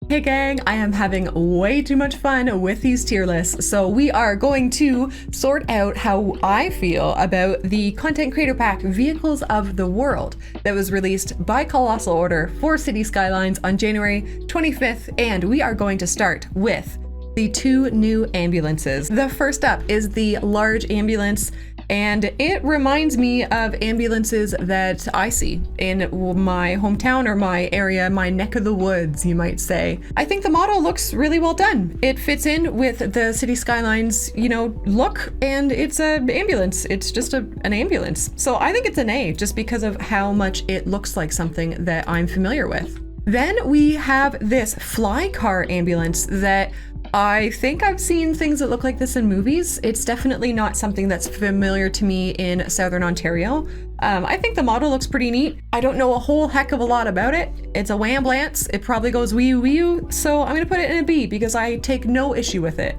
Hey gang, I am having way too much fun with these tier lists, so we are going to sort out how I feel about the Content Creator Pack Vehicles of the World that was released by Colossal Order for City Skylines on January 25th, and we are going to start with the two new ambulances. The first up is the large ambulance, and it reminds me of ambulances that I see in my hometown or my area, my neck of the woods, you might say. I think the model looks really well done. It fits in with the City Skylines, look, and it's an ambulance. It's just an ambulance. So I think it's an A just because of how much it looks like something that I'm familiar with. Then we have this fly car ambulance that I think I've seen things that look like this in movies. It's definitely not something that's familiar to me in Southern Ontario. I think the model looks pretty neat. I don't know a whole heck of a lot about it. It's a wamblance. It probably goes wee-oo, so I'm gonna put it in a B because I take no issue with it.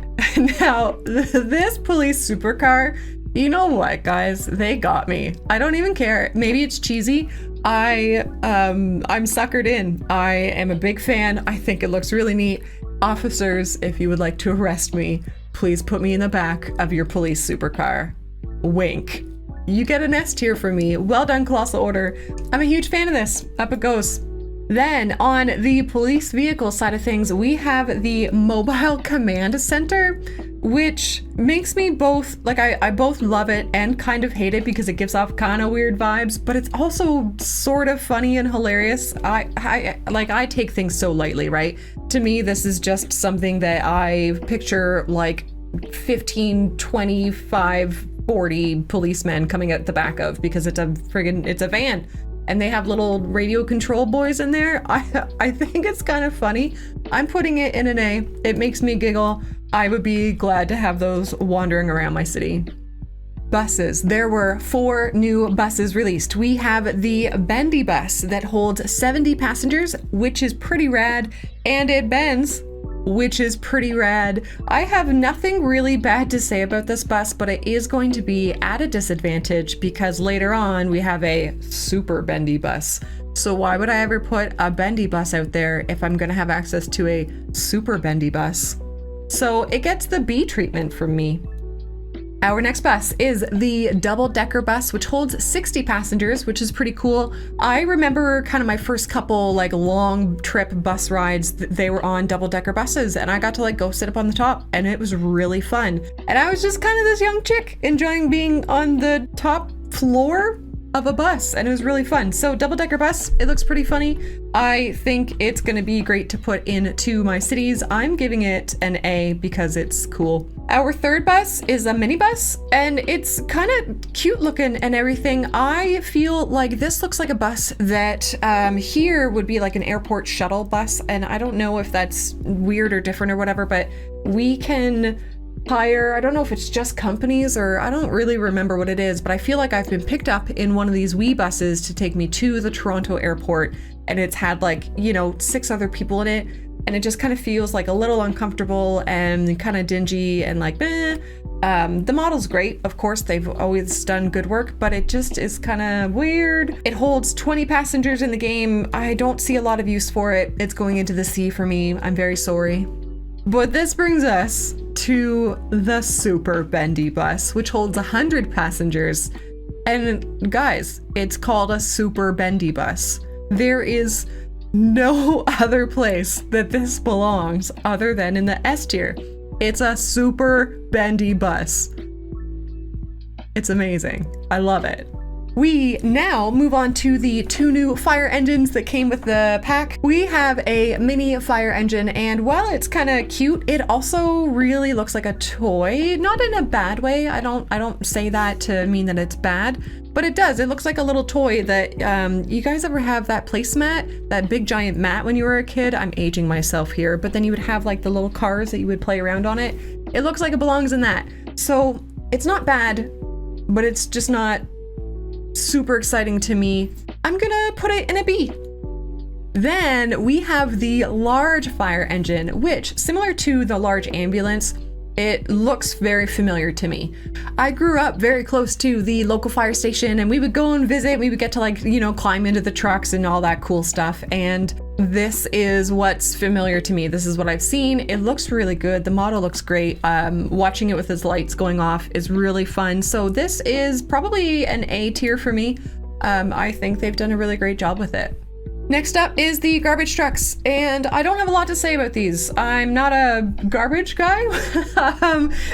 Now, this police supercar, you know what, guys? They got me. I don't even care. Maybe it's cheesy. I'm suckered in. I am a big fan. I think it looks really neat. Officers, if you would like to arrest me, please put me in the back of your police supercar. Wink. You get an S tier from me. Well done, Colossal Order. I'm a huge fan of this. Up it goes. Then on the police vehicle side of things, we have the Mobile Command Center, which makes me both, I both love it and kind of hate it because it gives off kind of weird vibes, but it's also sort of funny and hilarious. I take things so lightly, right? To me, this is just something that I picture like 15, 25, 40 policemen coming out the back of because it's a van. And they have little radio control boys in there. I think it's kind of funny. I'm putting it in an A. It makes me giggle. I would be glad to have those wandering around my city. Buses. There were 4 new buses released. We have the Bendy bus that holds 70 passengers, which is pretty rad, and it bends, which is pretty rad. I have nothing really bad to say about this bus, but it is going to be at a disadvantage because later on we have a super bendy bus. So why would I ever put a bendy bus out there if I'm gonna have access to a super bendy bus? So it gets the B treatment from me. Our next bus is the double-decker bus, which holds 60 passengers, which is pretty cool. I remember kind of my first couple long trip bus rides, they were on double-decker buses, and I got to go sit up on the top, and it was really fun. And I was just kind of this young chick enjoying being on the top floor of a bus, and it was really fun. So double-decker bus, it looks pretty funny. I think it's gonna be great to put into my cities. I'm giving it an A because it's cool. Our third bus is a minibus, and it's kind of cute looking and everything. I feel like this looks like a bus that here would be like an airport shuttle bus, and I don't know if that's weird or different or whatever, but we can hire, I don't know if it's just companies or I don't really remember what it is, but I feel like I've been picked up in one of these wee buses to take me to the Toronto airport, and it's had 6 other people in it, and it just kind of feels like a little uncomfortable and kind of dingy and the model's great. Of course, they've always done good work, but it just is kind of weird. It holds 20 passengers in the game. I don't see a lot of use for it. It's going into the C for me. I'm very sorry. But this brings us to the super bendy bus, which holds 100 passengers. And guys, it's called a super bendy bus. There is no other place that this belongs other than in the S tier. It's a super bendy bus. It's amazing. I love it. We now move on to the 2 new fire engines that came with the pack. We have a mini fire engine, and while it's kind of cute, it also really looks like a toy. Not in a bad way. I don't say that to mean that it's bad, but it does. It looks like a little toy that you guys ever have that placemat, that big giant mat when you were a kid? I'm aging myself here, but then you would have the little cars that you would play around on it. It looks like it belongs in that. So it's not bad, but it's just not super exciting to me. I'm gonna put it in a B. Then we have the large fire engine, which, similar to the large ambulance, it looks very familiar to me. I grew up very close to the local fire station, and we would go and visit. We would get to climb into the trucks and all that cool stuff. And This is what's familiar to me. This is what I've seen. It looks really good. The model looks great. Watching it with its lights going off is really fun. So this is probably an A tier for me. I think they've done a really great job with it. Next up is the garbage trucks, and I don't have a lot to say about these. I'm not a garbage guy.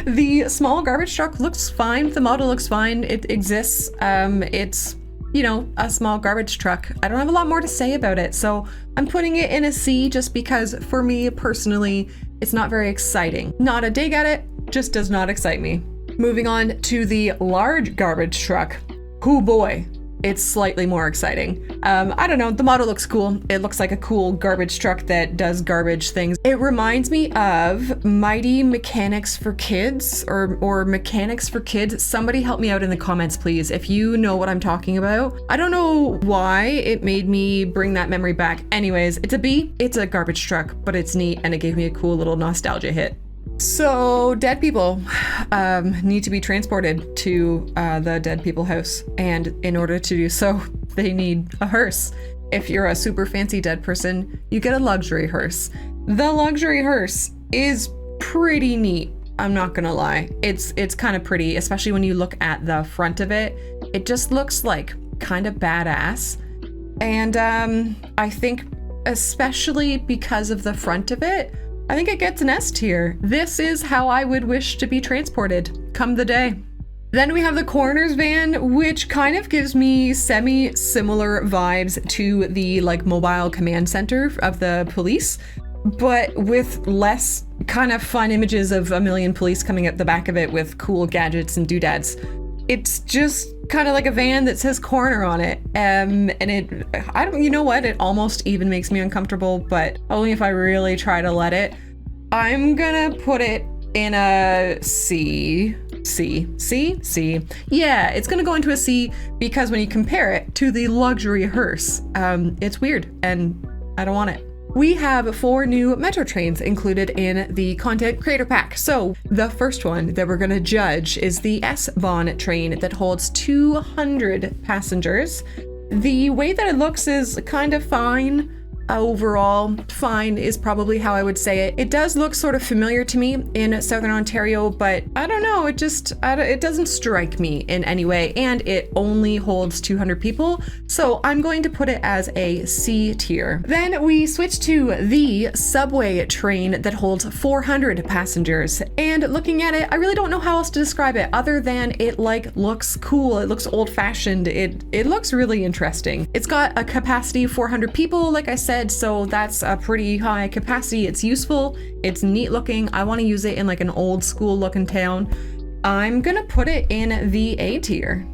The small garbage truck looks fine. The model looks fine. It exists. It's, you know, a small garbage truck. I don't have a lot more to say about it, so I'm putting it in a C just because for me personally, it's not very exciting. Not a dig at it, just does not excite me. Moving on to the large garbage truck. Oh boy. It's slightly more exciting. I don't know, the model looks cool. It looks like a cool garbage truck that does garbage things. It reminds me of Mighty Mechanics for Kids or Mechanics for Kids. Somebody help me out in the comments, please, if you know what I'm talking about. I don't know why it made me bring that memory back. Anyways, it's a B. It's a garbage truck, but it's neat and it gave me a cool little nostalgia hit. So dead people need to be transported to the dead people house, and in order to do so, they need a hearse. If you're a super fancy dead person, you get a luxury hearse. The luxury hearse is pretty neat. I'm not gonna lie. It's kind of pretty, especially when you look at the front of it. It just looks like kind of badass. And I think especially because of the front of it, I think it gets an S tier. This is how I would wish to be transported come the day. Then we have the coroner's van, which kind of gives me semi-similar vibes to the like mobile command center of the police, but with less kind of fun images of a million police coming up the back of it with cool gadgets and doodads. It's just kind of like a van that says coroner on it. And you know what? It almost even makes me uncomfortable, but only if I really try to let it. I'm gonna put it in a C. Yeah, it's gonna go into a C because when you compare it to the luxury hearse, it's weird and I don't want it. We have 4 new metro trains included in the content creator pack. So the first one that we're gonna judge is the S-Bahn train that holds 200 passengers. The way that it looks is kind of fine. Overall, fine is probably how I would say it. It does look sort of familiar to me in Southern Ontario, but I don't know, it doesn't strike me in any way, and it only holds 200 people, so I'm going to put it as a C tier. Then we switch to the subway train that holds 400 passengers, and looking at it, I really don't know how else to describe it other than it like looks cool, it looks old-fashioned, it looks really interesting. It's got a capacity of 400 people, like I said, so that's a pretty high capacity. It's useful, it's neat looking. I want to use it in like an old school looking town. I'm gonna put it in the A tier.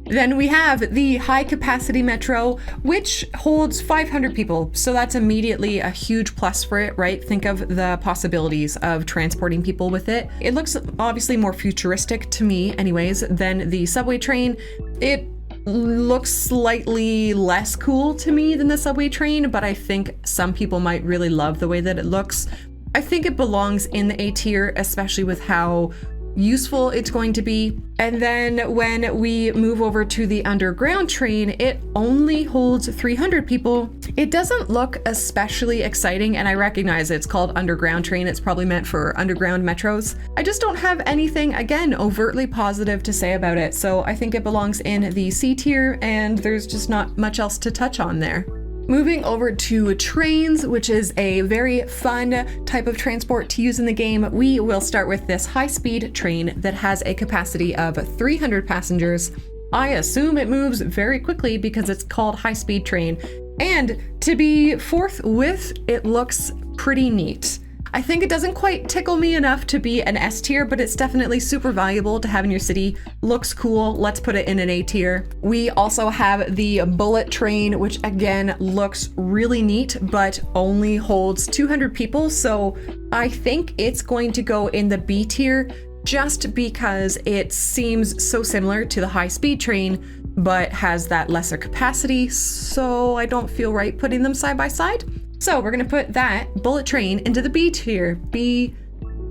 Then we have the high capacity metro, which holds 500 people. So that's immediately a huge plus for it, right? Think of the possibilities of transporting people with it. It looks obviously more futuristic to me anyways than the subway train. It looks slightly less cool to me than the subway train, but I think some people might really love the way that it looks. I think it belongs in the A tier, especially with how useful it's going to be. And then when we move over to the underground train, it only holds 300 people. It doesn't look especially exciting, and I recognize it's called underground train. It's probably meant for underground metros. I just don't have anything, again, overtly positive to say about it. So I think it belongs in the C tier, and there's just not much else to touch on there. Moving over to trains, which is a very fun type of transport to use in the game, we will start with this high-speed train that has a capacity of 300 passengers. I assume it moves very quickly because it's called high-speed train. And to be forthwith, it looks pretty neat. I think it doesn't quite tickle me enough to be an S tier, but it's definitely super valuable to have in your city. Looks cool. Let's put it in an A tier. We also have the bullet train, which again looks really neat, but only holds 200 people. So I think it's going to go in the B tier just because it seems so similar to the high speed train, but has that lesser capacity. So I don't feel right putting them side by side. So we're gonna put that bullet train into the B tier, B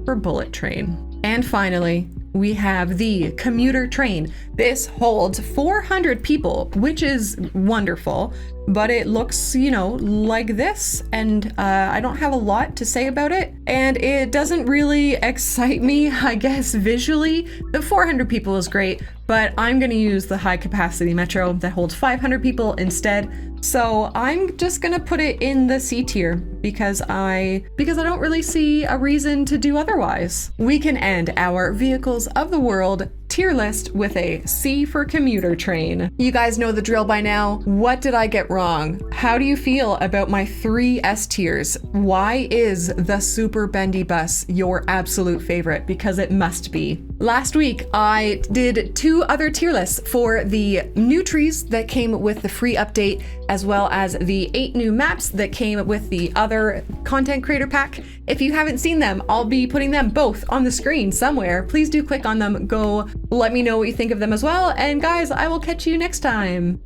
for bullet train. And finally, we have the commuter train. This holds 400 people, which is wonderful, but it looks, you know, like this, and I don't have a lot to say about it, and it doesn't really excite me, I guess, visually. The 400 people is great, but I'm gonna use the high capacity metro that holds 500 people instead. So I'm just gonna put it in the C tier because I don't really see a reason to do otherwise. We can end our vehicles of the world tier list with a C for commuter train. You guys know the drill by now. What did I get wrong? How do you feel about my 3 S tiers? Why is the Super Bendy bus your absolute favorite? Because it must be. Last week, I did 2 other tier lists for the new trees that came with the free update, as well as the 8 new maps that came with the other content creator pack. If you haven't seen them, I'll be putting them both on the screen somewhere. Please do click on them, go let me know what you think of them as well. And guys, I will catch you next time.